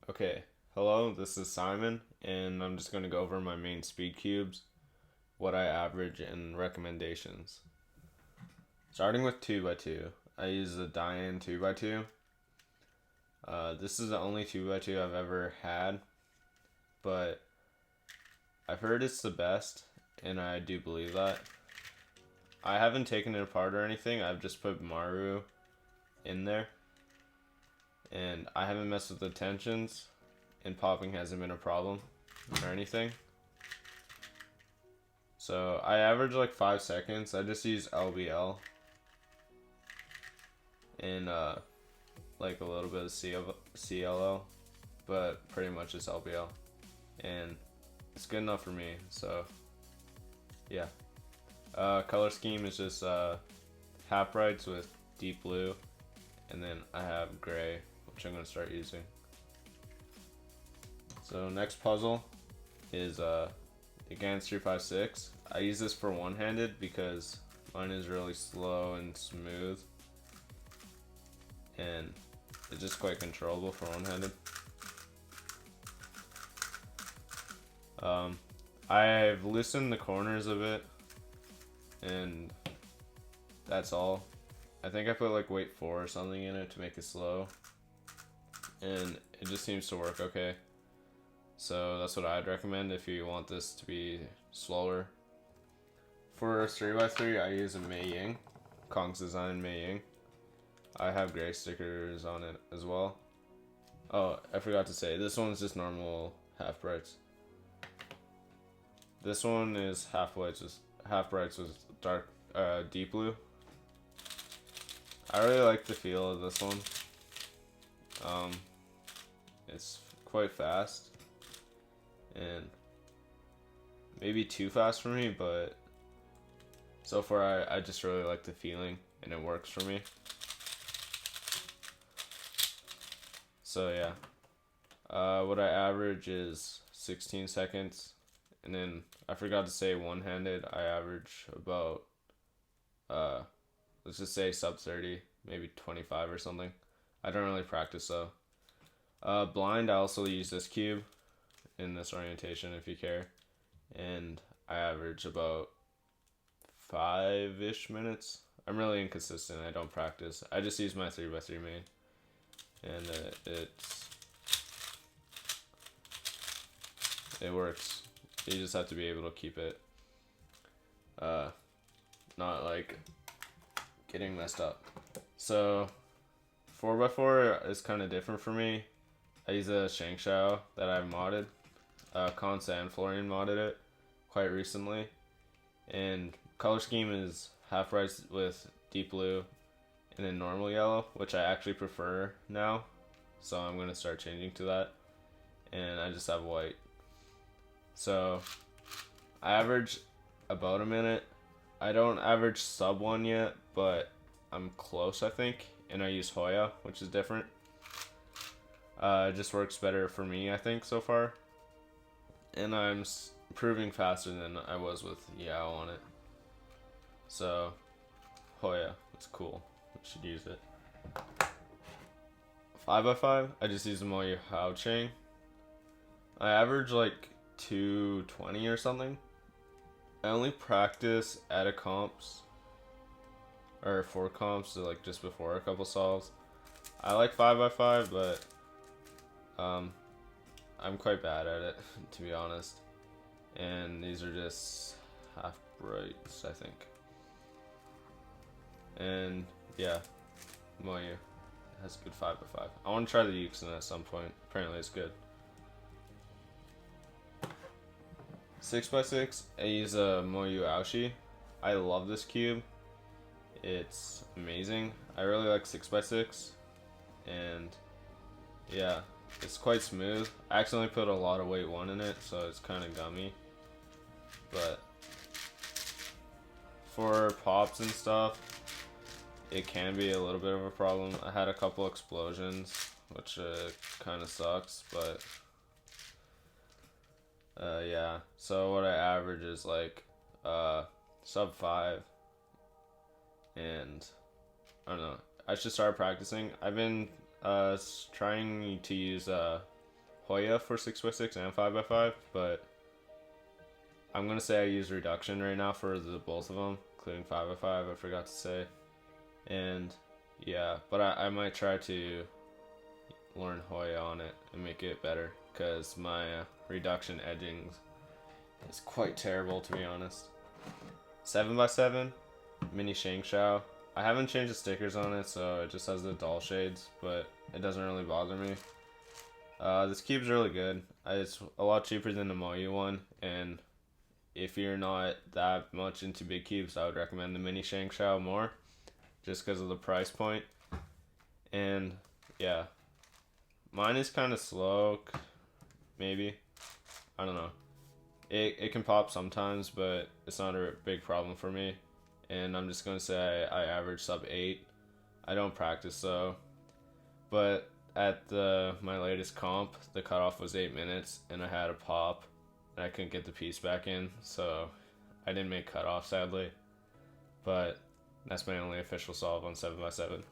Okay, hello, this is Simon, and I'm just going to go over my main Speedcubes, what I average, and recommendations. Starting with 2x2, I use the Diane 2x2. This is the only 2x2 I've ever had, but I've heard it's the best, and I do believe that. I haven't taken it apart or anything, I've just put Maru in there, and I haven't messed with the tensions, and popping hasn't been a problem or anything. So I average like 5 seconds. I just use LBL and like a little bit of CLL, but pretty much it's LBL, and it's good enough for me. So yeah, color scheme is just half brights with deep blue, and then I have gray, which I'm gonna start using. So next puzzle is the Gans 356. I use this for one-handed because mine is really slow and smooth, and it's just quite controllable for one-handed. I've loosened the corners of it, and that's all. I think I put like weight 4 or something in it to make it slow, and it just seems to work okay. So that's what I'd recommend if you want this to be slower. For 3x3, I use a Mei Ying, Kong's Design Mei Ying. I have gray stickers on it as well. Oh, I forgot to say, this one's just normal half brights. This one is half brights with dark, deep blue. I really like the feel of this one. It's quite fast, and maybe too fast for me, but so far I just really like the feeling, and it works for me. So yeah, what I average is 16 seconds, and then I forgot to say one-handed, I average about, let's just say sub 30, maybe 25 or something. I don't really practice though. Blind, I also use this cube in this orientation if you care, and I average about 5-ish minutes. I'm really inconsistent, I don't practice. I just use my 3x3 main, and it works. You just have to be able to keep it not like getting messed up. So 4x4 is kind of different for me. I use a Shangshao that I've modded. Consa and Florian modded it quite recently, and color scheme is half brights with deep blue and then normal yellow, which I actually prefer now, so I'm gonna start changing to that. And I just have white. So I average about a minute. I don't average sub 1 yet, but I'm close, I think, and I use Hoya, which is different. It just works better for me, I think, so far, and I'm improving faster than I was with Yao on it. So Hoya, it's cool. You should use it. 5x5, I just use the Moyu Hao chain. I average like 220 or something. I only practice at a comps or 4 comps, so like just before a couple solves. I like 5x5, but I'm quite bad at it, to be honest. And these are just half brights, I think. And yeah, Moyu has good 5x5. I want to try the Yuxin at some point. Apparently it's good. 6x6, I use a Moyu Aoshi. I love this cube. It's amazing. I really like 6x6, and yeah, it's quite smooth. I accidentally put a lot of weight 1 in it, so it's kind of gummy. But for pops and stuff, it can be a little bit of a problem. I had a couple explosions, which kind of sucks, but yeah. So what I average is like sub 5, and I don't know. I should start practicing. I've been trying to use Hoya for 6x6 and 5x5, but I'm gonna say I use reduction right now for the both of them, including 5x5. I forgot to say, and yeah, but I might try to learn Hoya on it and make it better, because my reduction edging is quite terrible, to be honest. 7x7 mini Shangshao. I haven't changed the stickers on it, so it just has the dull shades, but it doesn't really bother me. This cube's really good. It's a lot cheaper than the Moyu one, and if you're not that much into big cubes, I would recommend the mini Shangshao more, just because of the price point. And yeah, mine is kind of slow, maybe. I don't know. It can pop sometimes, but it's not a big problem for me. And I'm just gonna say I average sub 8. I don't practice though, but at my latest comp, the cutoff was 8 minutes, and I had a pop, and I couldn't get the piece back in, so I didn't make cutoff, sadly. But that's my only official solve on 7x7.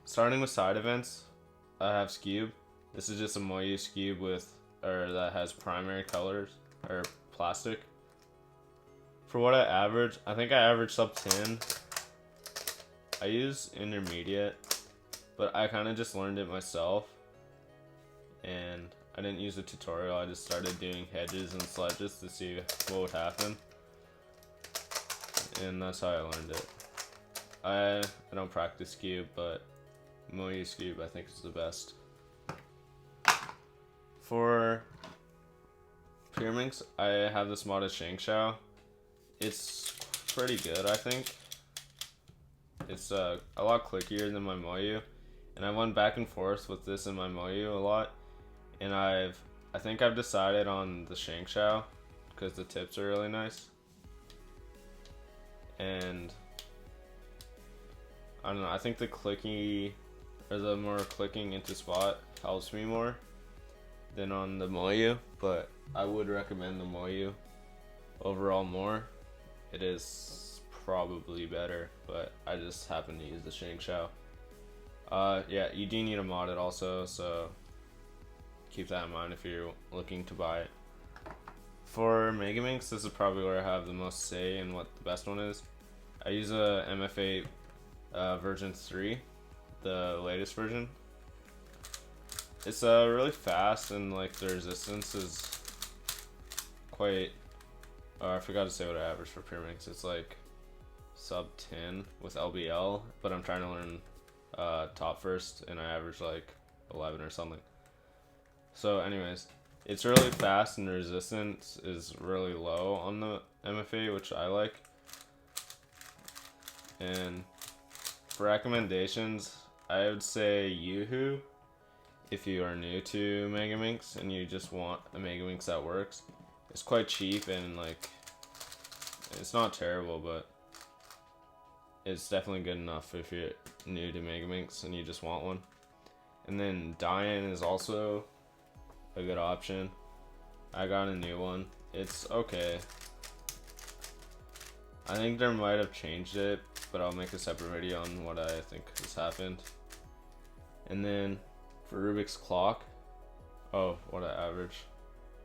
Starting with side events, I have Skewb. This is just a Moyu Skewb that has primary colors or plastic. For what I average, I think I average sub 10. I use intermediate, but I kind of just learned it myself, and I didn't use a tutorial. I just started doing hedges and sledges to see what would happen, and that's how I learned it. I don't practice Skewb, but Moyu Skewb I think is the best. For Pyraminx, I have this modded Shangshao. It's pretty good, I think. It's a lot clickier than my Moyu, and I went back and forth with this and my Moyu a lot, and I think I've decided on the Shangshao because the tips are really nice, and I don't know, I think the more clicking into spot helps me more than on the Moyu, but I would recommend the Moyu overall more. It is probably better, but I just happen to use the Shangshao. Yeah, you do need to mod it also, so keep that in mind if you're looking to buy it. For Megaminx, this is probably where I have the most say in what the best one is. I use a MF8 version 3, the latest version. It's really fast, and like the resistance is quite. I forgot to say what I average for Pyraminx. It's like sub 10 with LBL, but I'm trying to learn top first, and I average like 11 or something. So anyways, it's really fast, and the resistance is really low on the MFA, which I like. And for recommendations, I would say Yoo-Hoo if you are new to Megaminx and you just want a Megaminx that works. It's quite cheap, and like it's not terrible, but it's definitely good enough if you're new to Megaminx and you just want one. And then Dian is also a good option. I got a new one. It's okay. I think they might have changed it, but I'll make a separate video on what I think has happened. And then for Rubik's Clock, what I average.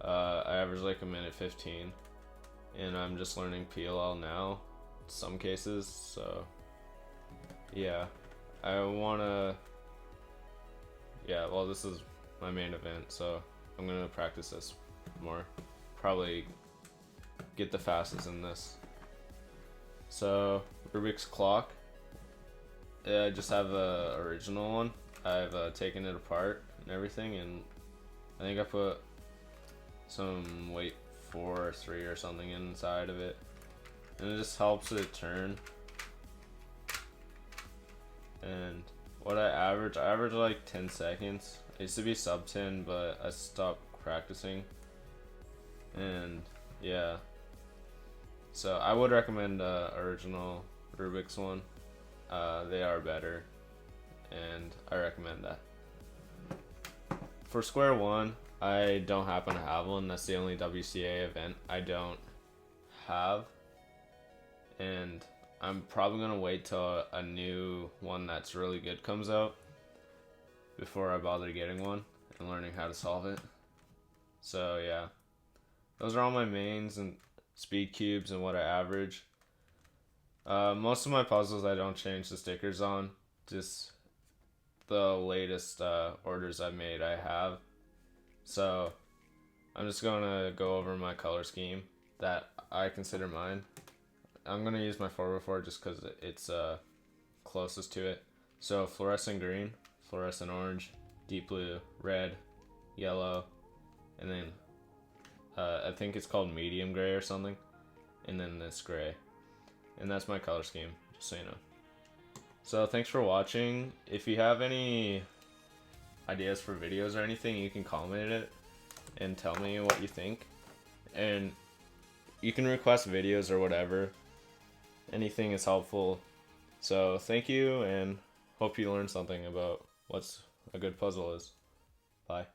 I average like 1:15, and I'm just learning PLL now, in some cases, so yeah, well, this is my main event, so I'm gonna practice this more, probably get the fastest in this. So Rubik's Clock, I just have a original one. I've taken it apart and everything, and I think I put some weight 4 or 3 or something inside of it, and it just helps it turn. And what I average like 10 seconds. I used to be sub 10, but I stopped practicing, and yeah, so I would recommend original Rubik's one. They are better, and I recommend that. For Square One, I don't happen to have one. That's the only WCA event I don't have, and I'm probably gonna wait till a new one that's really good comes out before I bother getting one. and learning how to solve it. So yeah, those are all my mains and Speedcubes and what I average. Most of my puzzles I don't change the stickers on, just the latest orders I've made I have. So I'm just gonna go over my color scheme that I consider mine. I'm gonna use my 4x4 just because it's closest to it. So fluorescent green, fluorescent orange, deep blue, red, yellow, and then I think it's called medium gray or something, and then this gray. And that's my color scheme, just so you know. So thanks for watching. If you have any ideas for videos or anything, you can comment it and tell me what you think. And you can request videos or whatever. Anything is helpful. So thank you, and hope you learned something about what's a good puzzle is. Bye.